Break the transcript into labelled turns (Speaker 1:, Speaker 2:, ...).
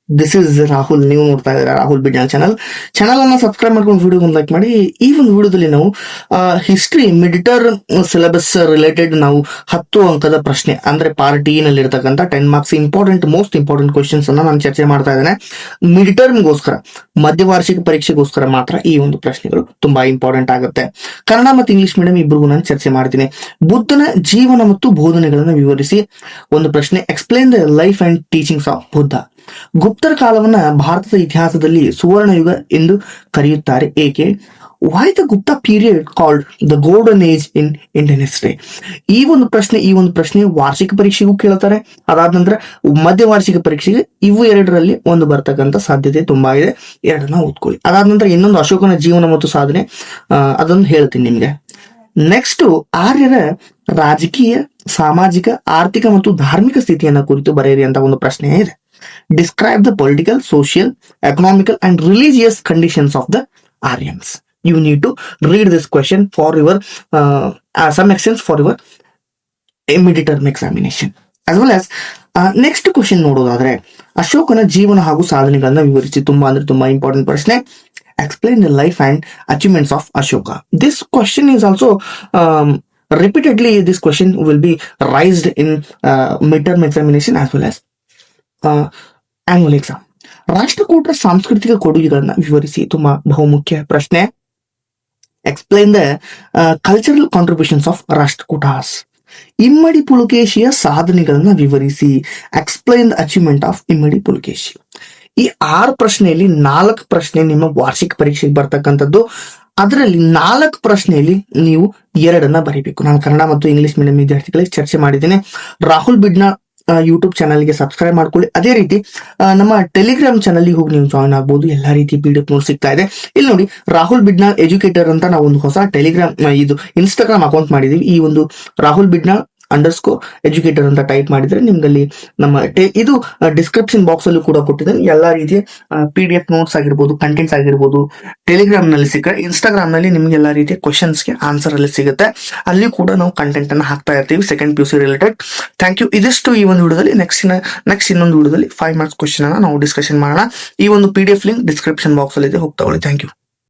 Speaker 1: This is Rahul. ನೀವು ನೋಡ್ತಾ ಇದ್ದೀರಾ ರಾಹುಲ್ ಬಿಡ್ನಾಳ್ ಚಾನಲ್ ಅನ್ನ ಸಬ್ಸ್ಕ್ರೈಬ್ ಮಾಡ್ಕೊಂಡು ವಿಡಿಯೋ ಒಂದು ಲೈಕ್ ಮಾಡಿ. ಈ ಒಂದು ವಿಡಿಯೋದಲ್ಲಿ ನಾವು history mid term syllabus related ನಾವು 10 ಅಂಕದ ಪ್ರಶ್ನೆ ಅಂದ್ರೆ ಪಾರ್ಟ್ ಇ ನಲ್ಲಿ ಇರ್ತಕ್ಕಂಥ 10 ಮಾರ್ಕ್ಸ್ ಮೋಸ್ಟ್ ಇಂಪಾರ್ಟೆಂಟ್ ಕ್ವಶನ್ಸ್ ಅನ್ನ ನಾನು ಚರ್ಚೆ ಮಾಡ್ತಾ ಇದ್ದೇನೆ. ಮಿಡ್ ಟರ್ಮ್ಗೋಸ್ಕರ, ಮಧ್ಯವಾರ್ಷಿಕ ಪರೀಕ್ಷೆಗೋಸ್ಕರ ಮಾತ್ರ ಈ ಒಂದು ಪ್ರಶ್ನೆಗಳು ತುಂಬಾ ಇಂಪಾರ್ಟೆಂಟ್ ಆಗುತ್ತೆ. ಕನ್ನಡ ಮತ್ತು ಇಂಗ್ಲಿಷ್ ಮೀಡಿಯಂ ಇಬ್ಬರಿಗೂ ನಾನು ಚರ್ಚೆ ಮಾಡ್ತೀನಿ. ಬುದ್ಧನ ಜೀವನ ಮತ್ತು ಬೋಧನೆಗಳನ್ನು ವಿವರಿಸಿ ಒಂದು ಪ್ರಶ್ನೆ. Explain the life and teachings of Buddha. ಗುಪ್ತರ ಕಾಲವನ್ನ ಭಾರತದ ಇತಿಹಾಸದಲ್ಲಿ ಸುವರ್ಣ ಯುಗ ಎಂದು ಕರೆಯುತ್ತಾರೆ, ಏಕೆ? Why the Gupta period called the golden age in Indian history. ಈ ಒಂದು ಪ್ರಶ್ನೆ ವಾರ್ಷಿಕ ಪರೀಕ್ಷೆಗೂ ಕೇಳ್ತಾರೆ. ಅದಾದ ನಂತರ ಮಧ್ಯವಾರ್ಷಿಕ ಪರೀಕ್ಷೆಗೆ ಇವು ಎರಡರಲ್ಲಿ ಒಂದು ಬರ್ತಕ್ಕಂಥ ಸಾಧ್ಯತೆ ತುಂಬಾ ಇದೆ. ಎರಡನ್ನ ಓದ್ಕೊಳ್ಳಿ. ಅದಾದ ನಂತರ ಇನ್ನೊಂದು ಅಶೋಕನ ಜೀವನ ಮತ್ತು ಸಾಧನೆ, ಅದನ್ನು ಹೇಳ್ತೀನಿ ನಿಮ್ಗೆ. ನೆಕ್ಸ್ಟ್ ಆರ್ಯರ ರಾಜಕೀಯ, ಸಾಮಾಜಿಕ, ಆರ್ಥಿಕ ಮತ್ತು ಧಾರ್ಮಿಕ ಸ್ಥಿತಿಯನ್ನ ಕುರಿತು ಬರೆಯಿರಿ ಅಂತ ಒಂದು ಪ್ರಶ್ನೆ ಇದೆ. Describe the political, social, economical and religious conditions of the Aryans. You need to read this question for your some extents for your mid-term examination as well as next question ನೋಡೋದಾದ್ರೆ ಅಶೋಕನ ಜೀವನ ಹಾಗೂ ಸಾಧನೆಗಳನ್ನ ವಿವರಿಸಿ. ತುಂಬಾ ಇಂಪಾರ್ಟೆಂಟ್ ಪ್ರಶ್ನೆ. Explain the life and achievements of Ashoka. This question is also repeatedly, this question will be raised in mid-term examination as well as annual exam. ರಾಷ್ಟ್ರಕೂಟರ ಸಾಂಸ್ಕೃತಿಕ ಕೊಡುಗೆಗಳನ್ನ ವಿವರಿಸಿ. ತುಂಬಾ ಬಹುಮುಖ್ಯ ಪ್ರಶ್ನೆ. Explain the cultural contributions of Rashtrakutas. ಇಮ್ಮಡಿ ಪುಲಕೇಶಿಯ ಸಾಧನೆಗಳನ್ನ ವಿವರಿಸಿ. Explain the achievement of ಇಮ್ಮಡಿ ಪುಲಕೇಶಿ. ಈ 6 ಪ್ರಶ್ನೆಯಲ್ಲಿ 4 ಪ್ರಶ್ನೆ ನಿಮ್ಮ ವಾರ್ಷಿಕ ಪರೀಕ್ಷೆಗೆ ಬರ್ತಕ್ಕಂಥದ್ದು. ಅದರಲ್ಲಿ 4 ಪ್ರಶ್ನೆಯಲ್ಲಿ ನೀವು 2 ಬರೀಬೇಕು. ನಾನು ಕನ್ನಡ ಮತ್ತು ಇಂಗ್ಲಿಷ್ ಮೀಡಿಯಂ ವಿದ್ಯಾರ್ಥಿಗಳಿಗೆ ಚರ್ಚೆ ಮಾಡಿದ್ದೇನೆ. ರಾಹುಲ್ ಬಿಡ್ನಾಳ್ ಯೂಟ್ಯೂಬ್ ಚಾನಲ್ಗೆ ಸಬ್ಸ್ಕ್ರೈಬ್ ಮಾಡ್ಕೊಳ್ಳಿ. ಅದೇ ರೀತಿ ನಮ್ಮ ಟೆಲಿಗ್ರಾಮ್ ಚಾನಲ್ಗೆ ಹೋಗಿ ನೀವು ಜಾಯ್ನ್ ಆಗ್ಬೋದು. ಎಲ್ಲಾ ರೀತಿ PDF ನೋಟ್ ಸಿಗ್ತಾ ಇದೆ. ಇಲ್ಲಿ ನೋಡಿ, ರಾಹುಲ್ ಬಿಡ್ನಾಳ್ ಎಜುಕೇಟರ್ ಅಂತ ನಾವು ಒಂದು ಹೊಸ ಟೆಲಿಗ್ರಾಮ್ ಇನ್ಸ್ಟಾಗ್ರಾಮ್ ಅಕೌಂಟ್ ಮಾಡಿದೀವಿ. ಈ ಒಂದು ರಾಹುಲ್ ಬಿಡ್ನಾಳ್ _ಎಜುಕೇಟರ್ ಅಂತ ಟೈಪ್ ಮಾಡಿದ್ರೆ ನಿಮ್ಗಲ್ಲಿ ನಮ್ಮ ಇದು ಡಿಸ್ಕ್ರಿಪ್ಷನ್ ಬಾಕ್ಸ್ ಅಲ್ಲೂ ಕೂಡ ಕೊಟ್ಟಿದ್ದೇನೆ. ಎಲ್ಲಾ ರೀತಿಯ PDF ನೋಟ್ಸ್ ಆಗಿರ್ಬೋದು, ಕಂಟೆಂಟ್ಸ್ ಆಗಿರ್ಬೋದು ಟೆಲಿಗ್ರಾಮ್ ನಲ್ಲಿ ಸಿಕ್ಕ. ಇನ್ಸ್ಟಾಗ್ರಾಮ್ ನಲ್ಲಿ ನಿಮ್ಗೆ ಎಲ್ಲಾ ರೀತಿಯ ಕ್ವಶನ್ಸ್ಗೆ ಆನ್ಸರ್ ಅಲ್ಲಿ ಸಿಗುತ್ತೆ. ಅಲ್ಲಿ ಕೂಡ ನಾವು ಕಂಟೆಂಟ್ ಅನ್ನ ಹಾಕ್ತಾ ಇರ್ತೀವಿ second PUC related. Thank you. ಇದಿಷ್ಟು ಈ ಒಂದು ವಿಡಿಯೋದಲ್ಲಿ. ನೆಕ್ಸ್ಟ್ ಇನ್ನೊಂದು ವಿಡಿಯೋದಲ್ಲಿ 5 ಮಾರ್ಕ್ಸ್ ಕ್ವಶನ್ ಅನ್ನ ನಾವು ಡಿಸ್ಕಷನ್ ಮಾಡೋಣ. ಈ ಒಂದು PDF ಲಿಂಕ್ ಡಿಸ್ಕ್ರಿಪ್ಷನ್ ಬಾಕ್ಸ್ ಅಲ್ಲಿ ಇದೆ, ಹೋಗಿ ತಗೊಳ್ಳಿ. Thank you.